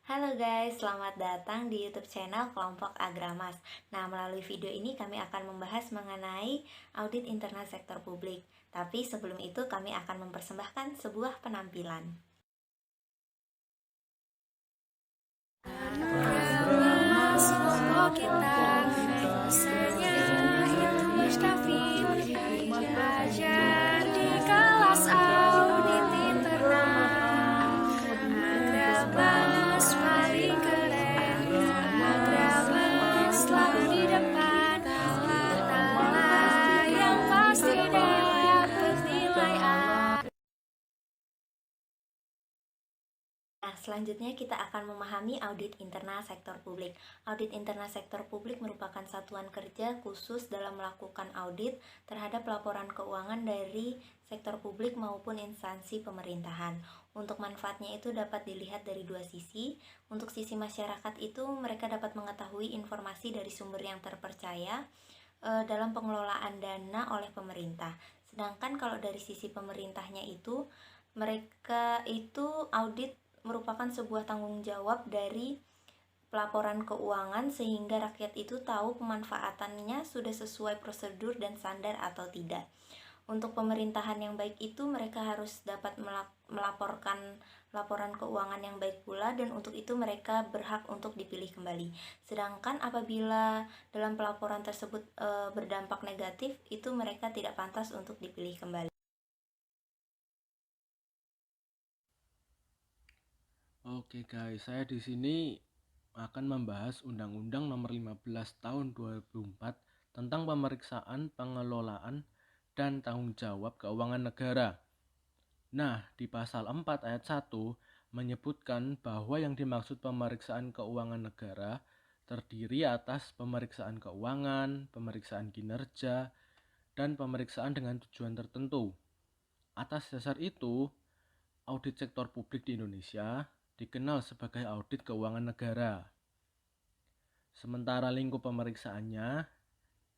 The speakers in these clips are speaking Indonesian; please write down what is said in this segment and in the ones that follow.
Halo guys, selamat datang di YouTube channel Kelompok Agramas. Nah, melalui video ini kami akan membahas mengenai audit internal sektor publik. Tapi sebelum itu kami akan mempersembahkan sebuah penampilan. Agramas kelompok kita, dosennya itu Mustafid, diajar di kelas audit internal. Agramas paling keren, Agramas selalu di depan, matalah yang pasti dapat nilai A. Nah, selanjutnya kita akan memahami audit internal sektor publik. Audit internal sektor publik merupakan satuan kerja khusus dalam melakukan audit terhadap laporan keuangan dari sektor publik maupun instansi pemerintahan. Untuk manfaatnya itu dapat dilihat dari dua sisi. Untuk sisi masyarakat itu mereka dapat mengetahui informasi dari sumber yang terpercaya dalam pengelolaan dana oleh pemerintah. Sedangkan kalau dari sisi pemerintahnya itu mereka itu audit merupakan sebuah tanggung jawab dari pelaporan keuangan sehingga rakyat itu tahu pemanfaatannya sudah sesuai prosedur dan standar atau tidak. Untuk pemerintahan yang baik itu mereka harus dapat melaporkan laporan keuangan yang baik pula, dan untuk itu mereka berhak untuk dipilih kembali. Sedangkan apabila dalam pelaporan tersebut berdampak negatif, itu mereka tidak pantas untuk dipilih kembali. Oke guys, saya di sini akan membahas Undang-Undang Nomor 15 Tahun 2004 tentang pemeriksaan, pengelolaan, dan tanggung jawab keuangan negara. Nah, di pasal 4 ayat 1 menyebutkan bahwa yang dimaksud pemeriksaan keuangan negara terdiri atas pemeriksaan keuangan, pemeriksaan kinerja, dan pemeriksaan dengan tujuan tertentu. Atas dasar itu, audit sektor publik di Indonesia dikenal sebagai audit keuangan negara. Sementara lingkup pemeriksaannya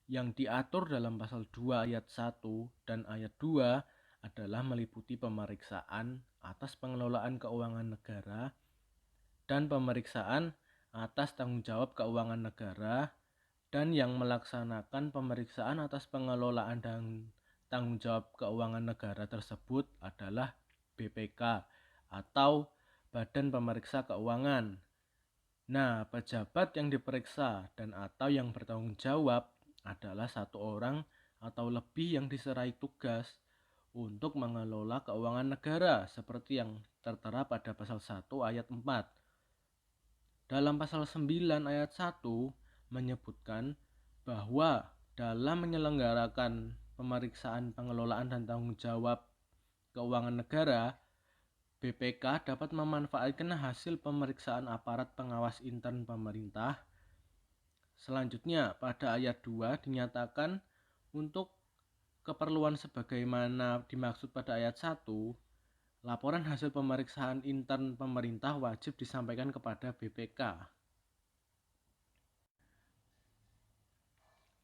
yang diatur dalam pasal 2 ayat 1 dan ayat 2 adalah meliputi pemeriksaan atas pengelolaan keuangan negara dan pemeriksaan atas tanggung jawab keuangan negara, dan yang melaksanakan pemeriksaan atas pengelolaan dan tanggung jawab keuangan negara tersebut adalah BPK atau Badan Pemeriksa Keuangan. Nah, pejabat yang diperiksa dan atau yang bertanggung jawab adalah satu orang atau lebih yang diserai tugas untuk mengelola keuangan negara seperti yang tertera pada pasal 1 ayat 4. Dalam pasal 9 ayat 1 menyebutkan bahwa dalam menyelenggarakan pemeriksaan pengelolaan dan tanggung jawab keuangan negara, BPK dapat memanfaatkan hasil pemeriksaan aparat pengawas intern pemerintah. Selanjutnya, pada ayat 2 dinyatakan untuk keperluan sebagaimana dimaksud pada ayat 1, laporan hasil pemeriksaan intern pemerintah wajib disampaikan kepada BPK.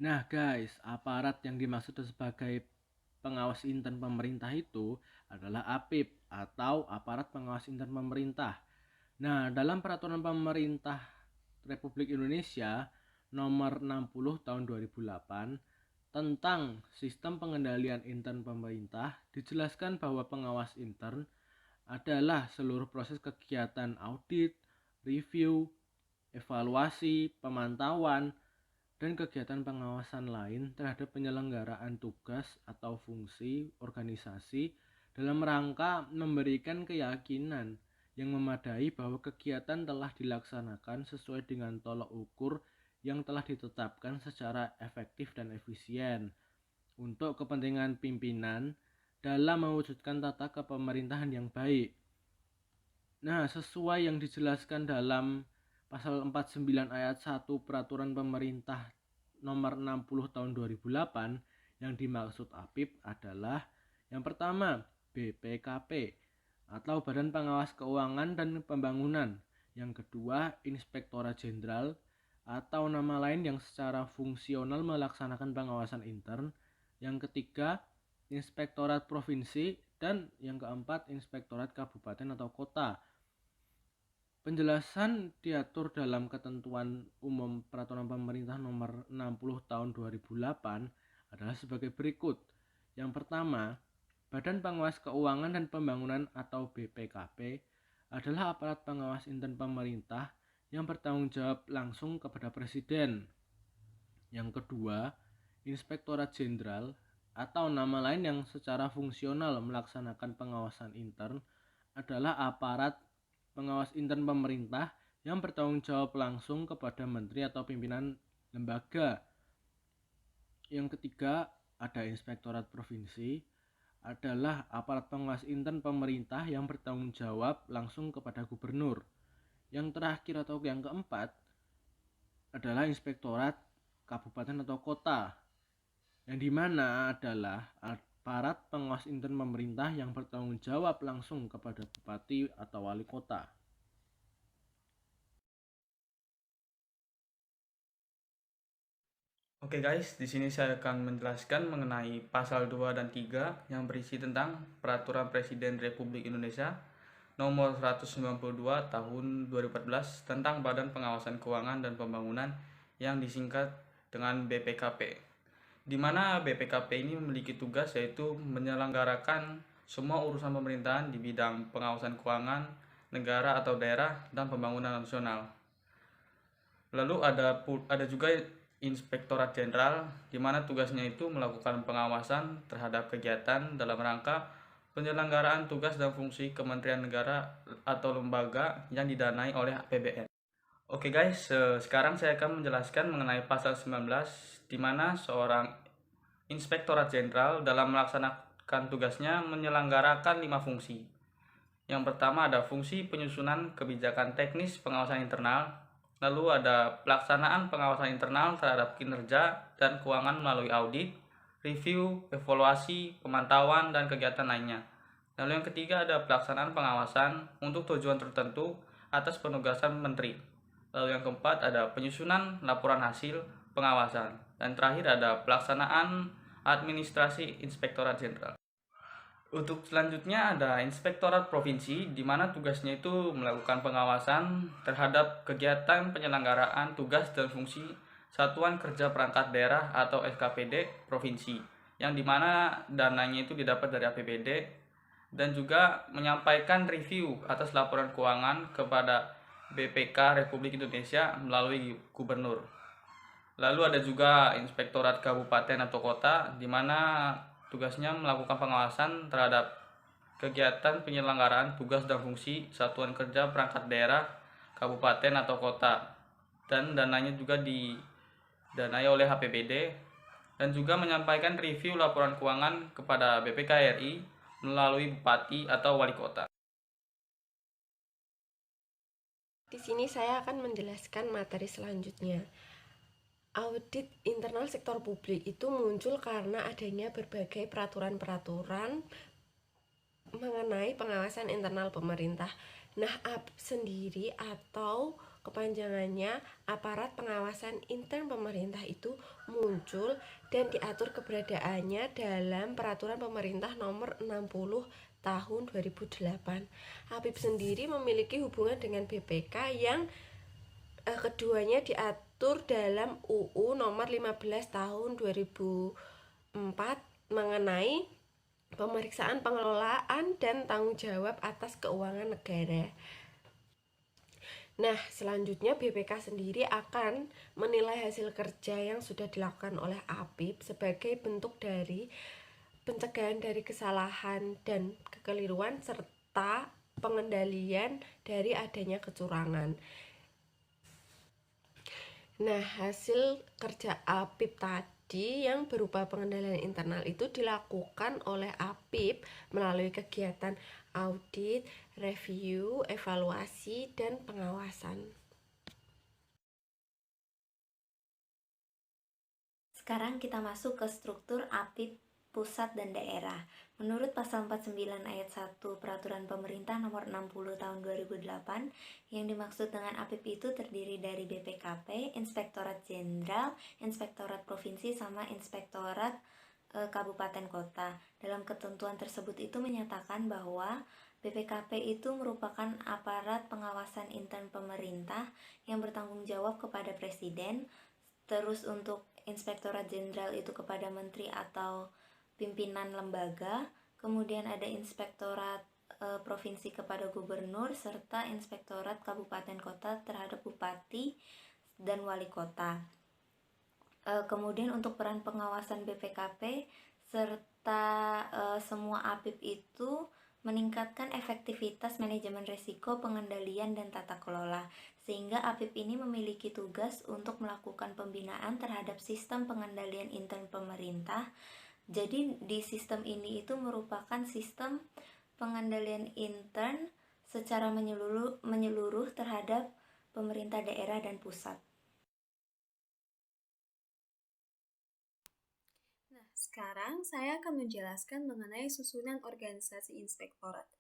Nah guys, aparat yang dimaksud sebagai pengawas intern pemerintah itu adalah APIP atau aparat pengawas intern pemerintah. Nah, dalam peraturan pemerintah Republik Indonesia nomor 60 tahun 2008 tentang sistem pengendalian intern pemerintah, dijelaskan bahwa pengawas intern adalah seluruh proses kegiatan audit, review, evaluasi, pemantauan, dan kegiatan pengawasan lain terhadap penyelenggaraan tugas atau fungsi organisasi dalam rangka memberikan keyakinan yang memadai bahwa kegiatan telah dilaksanakan sesuai dengan tolak ukur yang telah ditetapkan secara efektif dan efisien untuk kepentingan pimpinan dalam mewujudkan tata kepemerintahan yang baik. Nah, sesuai yang dijelaskan dalam pasal 49 ayat 1 Peraturan Pemerintah nomor 60 tahun 2008, yang dimaksud APIP adalah yang pertama BPKP atau Badan Pengawas Keuangan dan Pembangunan, yang kedua Inspektorat Jenderal atau nama lain yang secara fungsional melaksanakan pengawasan intern, yang ketiga Inspektorat Provinsi, dan yang keempat Inspektorat Kabupaten atau Kota. Penjelasan diatur dalam Ketentuan Umum Peraturan Pemerintah Nomor 60 Tahun 2008 adalah sebagai berikut. Yang pertama, Badan Pengawas Keuangan dan Pembangunan atau BPKP adalah aparat pengawas intern pemerintah yang bertanggung jawab langsung kepada Presiden. Yang kedua, Inspektorat Jenderal atau nama lain yang secara fungsional melaksanakan pengawasan intern adalah aparat pengawas intern pemerintah yang bertanggung jawab langsung kepada menteri atau pimpinan lembaga. Yang ketiga, ada Inspektorat Provinsi, adalah aparat pengawas intern pemerintah yang bertanggung jawab langsung kepada gubernur. Yang terakhir atau yang keempat adalah Inspektorat Kabupaten atau Kota, yang dimana adalah aparat pengawas intern pemerintah yang bertanggung jawab langsung kepada bupati atau wali kota. Oke guys, di sini saya akan menjelaskan mengenai pasal 2 dan 3 yang berisi tentang Peraturan Presiden Republik Indonesia Nomor 192 Tahun 2014 tentang Badan Pengawasan Keuangan dan Pembangunan yang disingkat dengan BPKP. Di mana BPKP ini memiliki tugas yaitu menyelenggarakan semua urusan pemerintahan di bidang pengawasan keuangan negara atau daerah dan pembangunan nasional. Lalu ada juga Inspektorat Jenderal, di mana tugasnya itu melakukan pengawasan terhadap kegiatan dalam rangka penyelenggaraan tugas dan fungsi kementerian negara atau lembaga yang didanai oleh APBN. Oke guys, sekarang saya akan menjelaskan mengenai pasal 19, di mana seorang Inspektorat Jenderal dalam melaksanakan tugasnya menyelenggarakan 5 fungsi. Yang pertama ada fungsi penyusunan kebijakan teknis pengawasan internal. Lalu ada pelaksanaan pengawasan internal terhadap kinerja dan keuangan melalui audit, review, evaluasi, pemantauan, dan kegiatan lainnya. Lalu yang ketiga ada pelaksanaan pengawasan untuk tujuan tertentu atas penugasan menteri. Lalu yang keempat ada penyusunan laporan hasil pengawasan. Dan terakhir ada pelaksanaan administrasi Inspektorat Jenderal. Untuk selanjutnya ada Inspektorat Provinsi, di mana tugasnya itu melakukan pengawasan terhadap kegiatan penyelenggaraan tugas dan fungsi Satuan Kerja Perangkat Daerah atau SKPD Provinsi, yang dimana dananya itu didapat dari APBD, dan juga menyampaikan review atas laporan keuangan kepada BPK Republik Indonesia melalui Gubernur. Lalu ada juga Inspektorat Kabupaten atau Kota, di mana tugasnya melakukan pengawasan terhadap kegiatan penyelenggaraan tugas dan fungsi Satuan Kerja Perangkat Daerah, Kabupaten atau Kota, dan dananya juga didanai oleh APBD, dan juga menyampaikan review laporan keuangan kepada BPK RI melalui Bupati atau Wali Kota. Di sini saya akan menjelaskan materi selanjutnya. Audit internal sektor publik itu muncul karena adanya berbagai peraturan-peraturan mengenai pengawasan internal pemerintah. Nah, AP sendiri atau kepanjangannya Aparat Pengawasan Intern Pemerintah itu muncul dan diatur keberadaannya dalam Peraturan Pemerintah Nomor 60 Tahun 2008. APIP sendiri memiliki hubungan dengan BPK yang keduanya diatur dalam UU Nomor 15 Tahun 2004 mengenai pemeriksaan pengelolaan dan tanggung jawab atas keuangan negara. Nah, selanjutnya BPK sendiri akan menilai hasil kerja yang sudah dilakukan oleh APIP sebagai bentuk dari pencegahan dari kesalahan dan kekeliruan serta pengendalian dari adanya kecurangan. Nah, hasil kerja APIP tadi yang berupa pengendalian internal itu dilakukan oleh APIP melalui kegiatan audit, review, evaluasi, dan pengawasan. Sekarang kita masuk ke struktur APIP pusat dan daerah. Menurut pasal 49 ayat 1 Peraturan Pemerintah Nomor 60 Tahun 2008, yang dimaksud dengan APIP itu terdiri dari BPKP, Inspektorat Jenderal, Inspektorat Provinsi, sama Inspektorat Kabupaten Kota. Dalam ketentuan tersebut itu menyatakan bahwa BPKP itu merupakan aparat pengawasan intern pemerintah yang bertanggung jawab kepada Presiden. Terus untuk Inspektorat Jenderal itu kepada menteri atau pimpinan lembaga. Kemudian ada Inspektorat Provinsi kepada gubernur, serta Inspektorat Kabupaten Kota terhadap bupati dan wali kota. Kemudian untuk peran pengawasan BPKP serta semua APIP itu meningkatkan efektivitas manajemen risiko, pengendalian, dan tata kelola, sehingga APIP ini memiliki tugas untuk melakukan pembinaan terhadap sistem pengendalian intern pemerintah. Jadi di sistem ini itu merupakan sistem pengendalian intern secara menyeluruh terhadap pemerintah daerah dan pusat. Nah, sekarang saya akan menjelaskan mengenai susunan organisasi inspektorat.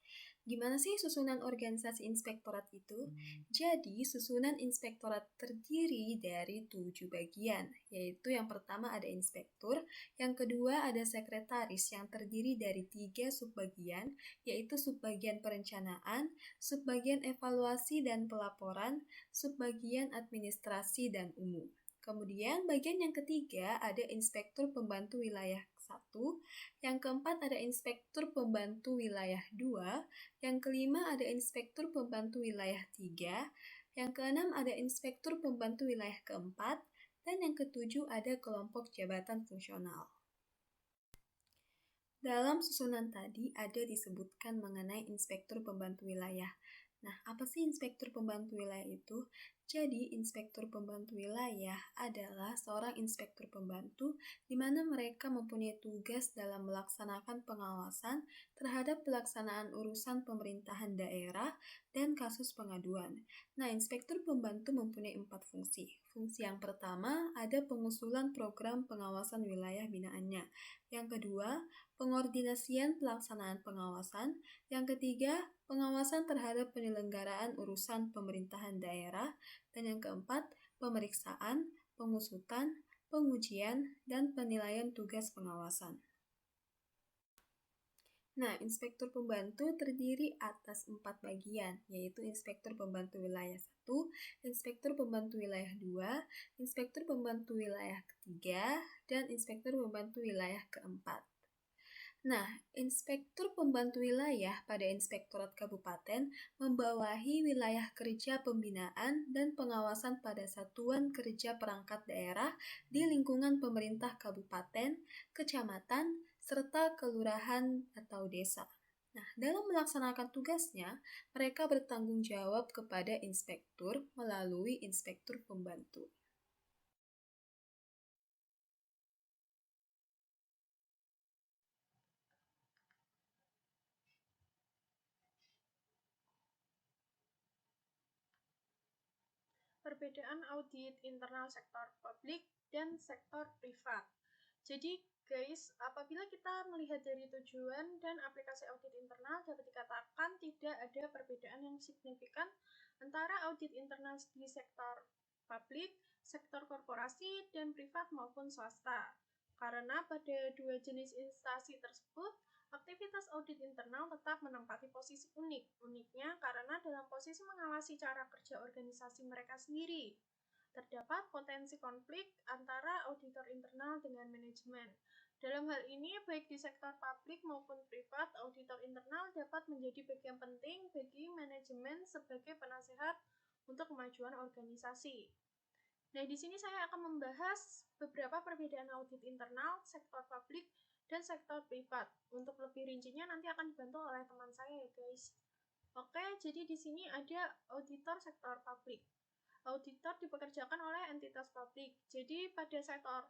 Gimana sih susunan organisasi inspektorat itu? Jadi, susunan inspektorat terdiri dari 7 bagian, yaitu yang pertama ada inspektur, yang kedua ada sekretaris yang terdiri dari 3 subbagian, yaitu subbagian perencanaan, subbagian evaluasi dan pelaporan, subbagian administrasi dan umum. Kemudian bagian yang ketiga ada inspektur pembantu wilayah 1, yang keempat ada inspektur pembantu wilayah 2, yang kelima ada inspektur pembantu wilayah 3, yang keenam ada inspektur pembantu wilayah keempat, dan yang ketujuh ada kelompok jabatan fungsional. Dalam susunan tadi ada disebutkan mengenai inspektur pembantu wilayah. Nah, apa sih inspektur pembantu wilayah itu? Jadi, inspektur pembantu wilayah adalah seorang inspektur pembantu di mana mereka mempunyai tugas dalam melaksanakan pengawasan terhadap pelaksanaan urusan pemerintahan daerah dan kasus pengaduan. Nah, inspektur pembantu mempunyai 4 fungsi. Fungsi yang pertama ada pengusulan program pengawasan wilayah binaannya. Yang kedua, pengordinasian pelaksanaan pengawasan. Yang ketiga, pengawasan terhadap penyelenggaraan urusan pemerintahan daerah. Dan yang keempat, pemeriksaan, pengusutan, pengujian, dan penilaian tugas pengawasan. Nah, inspektur pembantu terdiri atas 4 bagian, yaitu inspektur pembantu wilayah 1, inspektur pembantu wilayah 2, inspektur pembantu wilayah ketiga, dan inspektur pembantu wilayah keempat. Nah, inspektur pembantu wilayah pada inspektorat kabupaten membawahi wilayah kerja pembinaan dan pengawasan pada satuan kerja perangkat daerah di lingkungan pemerintah kabupaten, kecamatan, serta kelurahan atau desa. Nah, dalam melaksanakan tugasnya, mereka bertanggung jawab kepada inspektur melalui inspektur pembantu. Perbedaan audit internal sektor publik dan sektor privat. Jadi guys, apabila kita melihat dari tujuan dan aplikasi audit internal, dapat dikatakan tidak ada perbedaan yang signifikan antara audit internal di sektor publik, sektor korporasi, dan privat maupun swasta. Karena pada dua jenis instansi tersebut, aktivitas audit internal tetap menempati posisi unik. Uniknya karena dalam posisi mengawasi cara kerja organisasi mereka sendiri. Terdapat potensi konflik antara auditor internal dengan manajemen. Dalam hal ini, baik di sektor publik maupun privat, auditor internal dapat menjadi bagian penting bagi manajemen sebagai penasehat untuk kemajuan organisasi. Nah, di sini saya akan membahas beberapa perbedaan audit internal, sektor publik, dan sektor privat. Untuk lebih rincinya nanti akan dibantu oleh teman saya ya guys. Oke, jadi di sini ada auditor sektor publik. Auditor dipekerjakan oleh entitas publik. Jadi pada sektor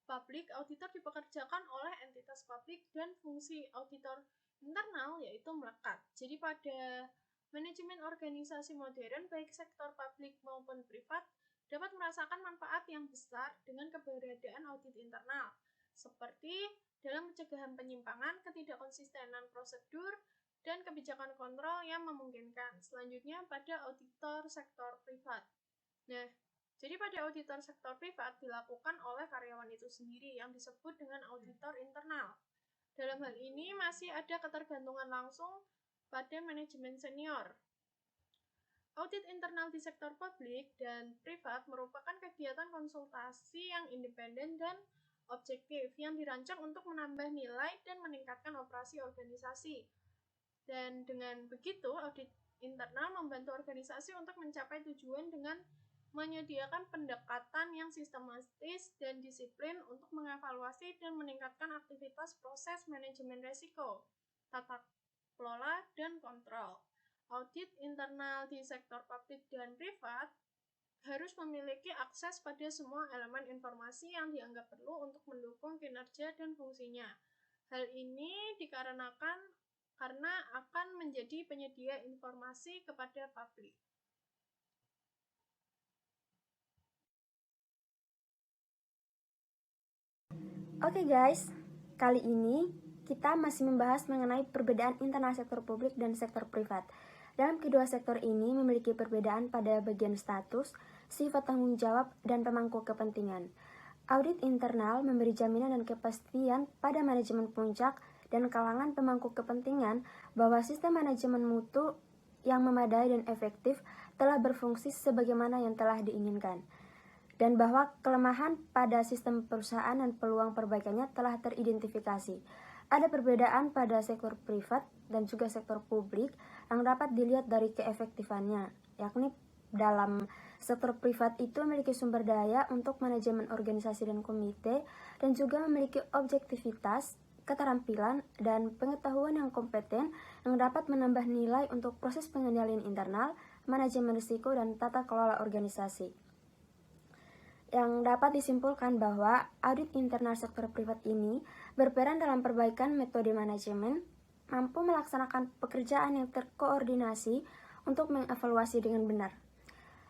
publik, auditor dipekerjakan oleh entitas publik dan fungsi auditor internal yaitu melekat. Jadi pada manajemen organisasi modern baik sektor publik maupun privat dapat merasakan manfaat yang besar dengan keberadaan audit internal, seperti dalam pencegahan penyimpangan, ketidakkonsistenan prosedur, dan kebijakan kontrol yang memungkinkan. Selanjutnya pada auditor sektor privat. Nah, jadi pada auditor sektor privat dilakukan oleh karyawan itu sendiri yang disebut dengan auditor internal. Dalam hal ini masih ada ketergantungan langsung pada manajemen senior. Audit internal di sektor publik dan privat merupakan kegiatan konsultasi yang independen dan objektif yang dirancang untuk menambah nilai dan meningkatkan operasi organisasi. Dan dengan begitu, audit internal membantu organisasi untuk mencapai tujuan dengan menyediakan pendekatan yang sistematis dan disiplin untuk mengevaluasi dan meningkatkan aktivitas proses manajemen risiko, tata kelola, dan kontrol. Audit internal di sektor publik dan privat harus memiliki akses pada semua elemen informasi yang dianggap perlu untuk mendukung kinerja dan fungsinya. Hal ini dikarenakan karena akan menjadi penyedia informasi kepada publik. Oke guys, kali ini kita masih membahas mengenai perbedaan internal sektor publik dan sektor privat. Dalam kedua sektor ini memiliki perbedaan pada bagian status, sifat tanggung jawab, dan pemangku kepentingan. Audit internal memberi jaminan dan kepastian pada manajemen puncak dan kalangan pemangku kepentingan bahwa sistem manajemen mutu yang memadai dan efektif telah berfungsi sebagaimana yang telah diinginkan, dan bahwa kelemahan pada sistem perusahaan dan peluang perbaikannya telah teridentifikasi. Ada perbedaan pada sektor privat dan juga sektor publik yang dapat dilihat dari keefektifannya, yakni dalam sektor privat itu memiliki sumber daya untuk manajemen organisasi dan komite, dan juga memiliki objektivitas, keterampilan, dan pengetahuan yang kompeten yang dapat menambah nilai untuk proses pengendalian internal, manajemen risiko, dan tata kelola organisasi. Yang dapat disimpulkan bahwa audit internal sektor privat ini berperan dalam perbaikan metode manajemen, mampu melaksanakan pekerjaan yang terkoordinasi untuk mengevaluasi dengan benar.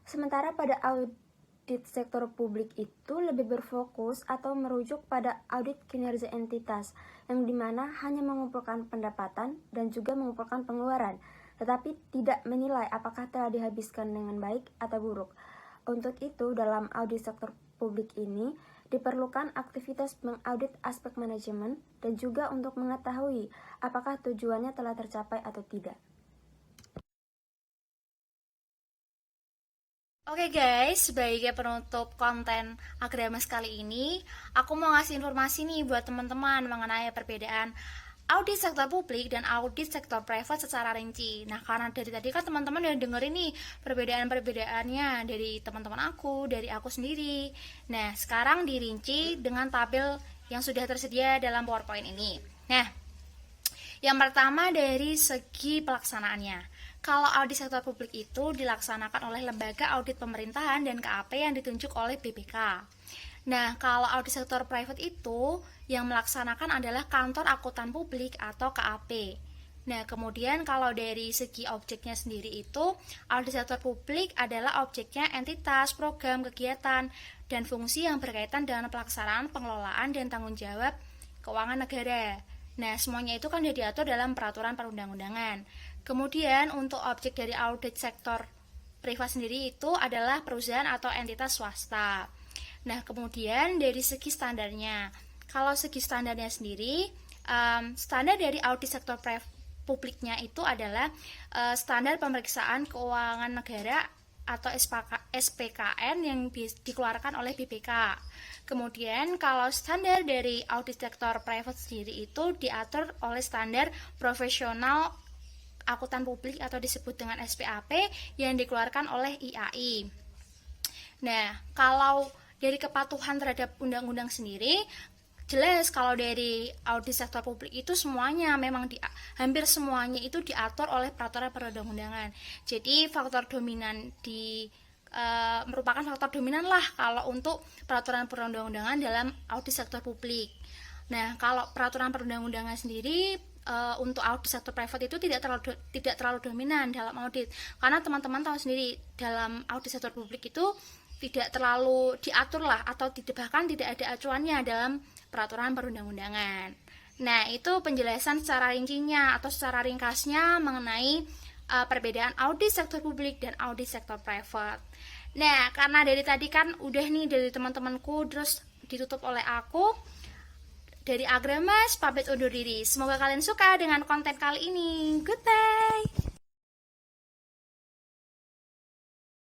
Sementara pada audit sektor publik itu lebih berfokus atau merujuk pada audit kinerja entitas, yang dimana hanya mengumpulkan pendapatan dan juga mengumpulkan pengeluaran, tetapi tidak menilai apakah telah dihabiskan dengan baik atau buruk. Untuk itu, dalam audit sektor publik ini diperlukan aktivitas mengaudit aspek manajemen dan juga untuk mengetahui apakah tujuannya telah tercapai atau tidak. Oke guys, sebagai penutup konten Agramas kali ini, aku mau ngasih informasi nih buat teman-teman mengenai perbedaan audit sektor publik dan audit sektor privat secara rinci. Nah, karena dari tadi kan teman-teman udah dengerin nih perbedaan-perbedaannya dari teman-teman aku, dari aku sendiri. Nah, sekarang dirinci dengan tabel yang sudah tersedia dalam PowerPoint ini. Nah, yang pertama dari segi pelaksanaannya. Kalau audit sektor publik itu dilaksanakan oleh lembaga audit pemerintahan dan KAP yang ditunjuk oleh BPK. Nah, kalau audit sektor private itu yang melaksanakan adalah kantor akuntan publik atau KAP. Nah, kemudian kalau dari segi objeknya sendiri itu, audit sektor publik adalah objeknya entitas, program, kegiatan, dan fungsi yang berkaitan dengan pelaksanaan, pengelolaan, dan tanggung jawab keuangan negara. Nah, semuanya itu kan sudah diatur dalam peraturan perundang-undangan. Kemudian untuk objek dari audit sektor privat sendiri itu adalah perusahaan atau entitas swasta. Nah, kemudian dari segi standarnya, kalau segi standarnya sendiri, standar dari audit sektor publiknya itu adalah standar pemeriksaan keuangan negara atau SPKN yang dikeluarkan oleh BPK. Kemudian kalau standar dari audit sektor private sendiri itu diatur oleh standar profesional akuntan publik atau disebut dengan SPAP yang dikeluarkan oleh IAI. Nah, kalau dari kepatuhan terhadap undang-undang sendiri, jelas kalau dari audit sektor publik itu semuanya memang hampir semuanya itu diatur oleh peraturan perundang-undangan. Jadi faktor dominan merupakan faktor dominan lah kalau untuk peraturan perundang-undangan dalam audit sektor publik. Nah, kalau peraturan perundang-undangan sendiri untuk audit sektor private itu tidak terlalu dominan dalam audit, karena teman-teman tahu sendiri dalam audit sektor publik itu tidak terlalu diatur lah, atau bahkan tidak ada acuannya dalam peraturan perundang-undangan. Nah, itu penjelasan secara rincinya atau secara ringkasnya mengenai perbedaan audit sektor publik dan audit sektor private. Nah, karena dari tadi kan udah nih dari teman-temanku terus ditutup oleh aku, dari Agramas pamit undur diri. Semoga kalian suka dengan konten kali ini. Goodbye.